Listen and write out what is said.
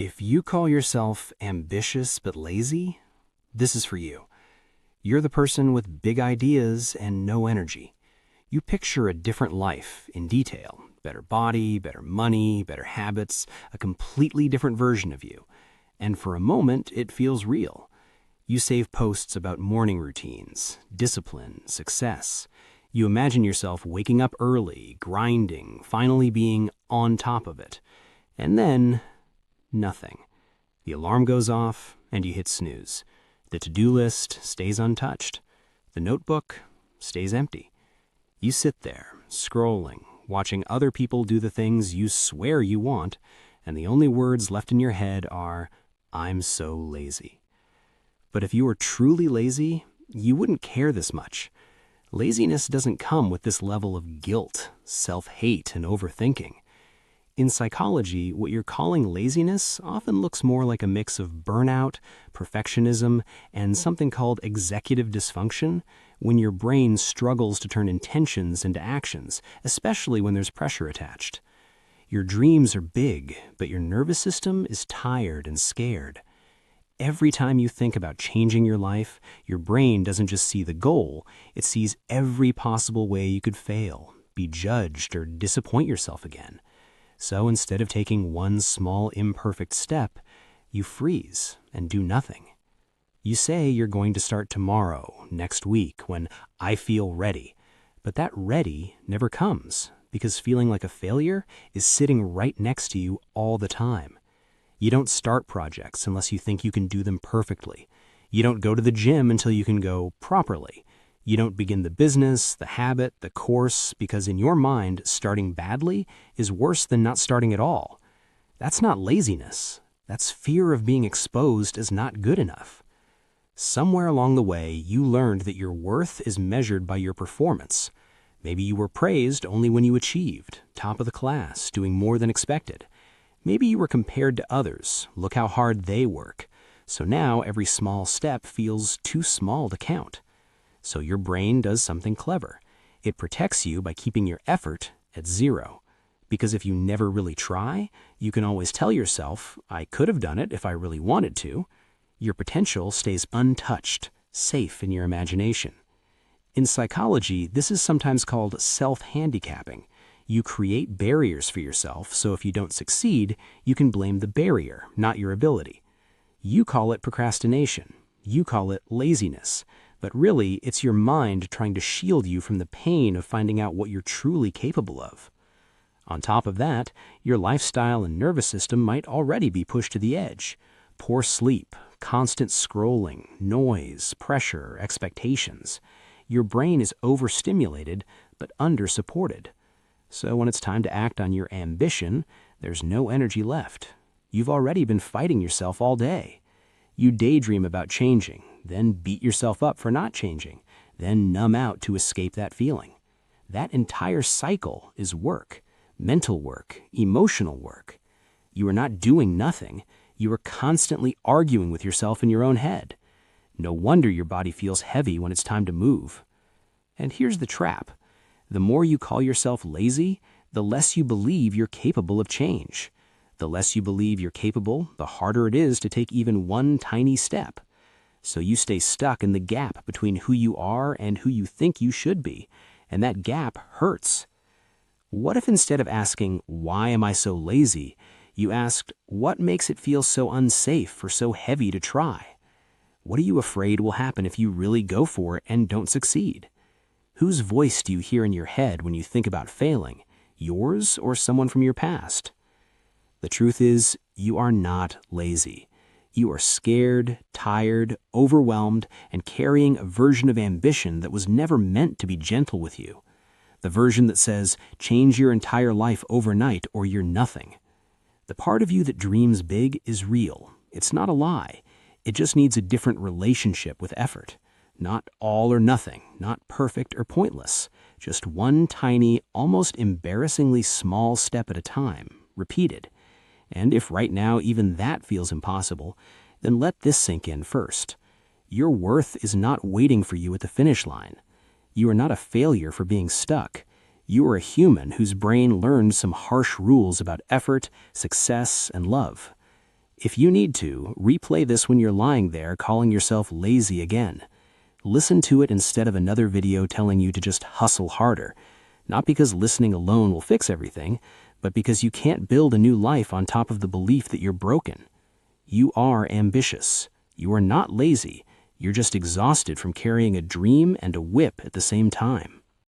If you call yourself ambitious but lazy, this is for you. You're the person with big ideas and no energy. You picture a different life in detail. Better body, better money, better habits, a completely different version of you. And for a moment, it feels real. You save posts about morning routines, discipline, success. You imagine yourself waking up early, grinding, finally being on top of it. And then, nothing. The alarm goes off and you hit snooze. The to-do list stays untouched. The notebook stays empty. You sit there, scrolling, watching other people do the things you swear you want, and the only words left in your head are, "I'm so lazy." But if you were truly lazy, you wouldn't care this much. Laziness doesn't come with this level of guilt, self-hate, and overthinking. In psychology, what you're calling laziness often looks more like a mix of burnout, perfectionism, and something called executive dysfunction, when your brain struggles to turn intentions into actions, especially when there's pressure attached. Your dreams are big, but your nervous system is tired and scared. Every time you think about changing your life, your brain doesn't just see the goal, it sees every possible way you could fail, be judged, or disappoint yourself again. So instead of taking one small imperfect step, you freeze and do nothing. You say you're going to start tomorrow, next week, when I feel ready. But that ready never comes, because feeling like a failure is sitting right next to you all the time. You don't start projects unless you think you can do them perfectly. You don't go to the gym until you can go properly. You don't begin the business, the habit, the course, because in your mind, starting badly is worse than not starting at all. That's not laziness. That's fear of being exposed as not good enough. Somewhere along the way, you learned that your worth is measured by your performance. Maybe you were praised only when you achieved, top of the class, doing more than expected. Maybe you were compared to others. Look how hard they work. So now every small step feels too small to count. So your brain does something clever. It protects you by keeping your effort at zero. Because if you never really try, you can always tell yourself, I could have done it if I really wanted to. Your potential stays untouched, safe in your imagination. In psychology, this is sometimes called self-handicapping. You create barriers for yourself, so if you don't succeed, you can blame the barrier, not your ability. You call it procrastination. You call it laziness. But really, it's your mind trying to shield you from the pain of finding out what you're truly capable of. On top of that, your lifestyle and nervous system might already be pushed to the edge. Poor sleep, constant scrolling, noise, pressure, expectations. Your brain is overstimulated, but undersupported. So when it's time to act on your ambition, there's no energy left. You've already been fighting yourself all day. You daydream about changing, then beat yourself up for not changing, then numb out to escape that feeling. That entire cycle is work, mental work, emotional work. You are not doing nothing. You are constantly arguing with yourself in your own head. No wonder your body feels heavy when it's time to move. And here's the trap. The more you call yourself lazy, the less you believe you're capable of change. The less you believe you're capable, the harder it is to take even one tiny step. So you stay stuck in the gap between who you are and who you think you should be, and that gap hurts. What if instead of asking, why am I so lazy, you asked, what makes it feel so unsafe or so heavy to try? What are you afraid will happen if you really go for it and don't succeed? Whose voice do you hear in your head when you think about failing, yours or someone from your past? The truth is, you are not lazy. You are scared, tired, overwhelmed, and carrying a version of ambition that was never meant to be gentle with you. The version that says, change your entire life overnight or you're nothing. The part of you that dreams big is real. It's not a lie. It just needs a different relationship with effort. Not all or nothing, not perfect or pointless. Just one tiny, almost embarrassingly small step at a time, repeated. And if right now even that feels impossible, then let this sink in first. Your worth is not waiting for you at the finish line. You are not a failure for being stuck. You are a human whose brain learned some harsh rules about effort, success, and love. If you need to, replay this when you're lying there calling yourself lazy again. Listen to it instead of another video telling you to just hustle harder. Not because listening alone will fix everything, but because you can't build a new life on top of the belief that you're broken. You are ambitious. You are not lazy. You're just exhausted from carrying a dream and a whip at the same time.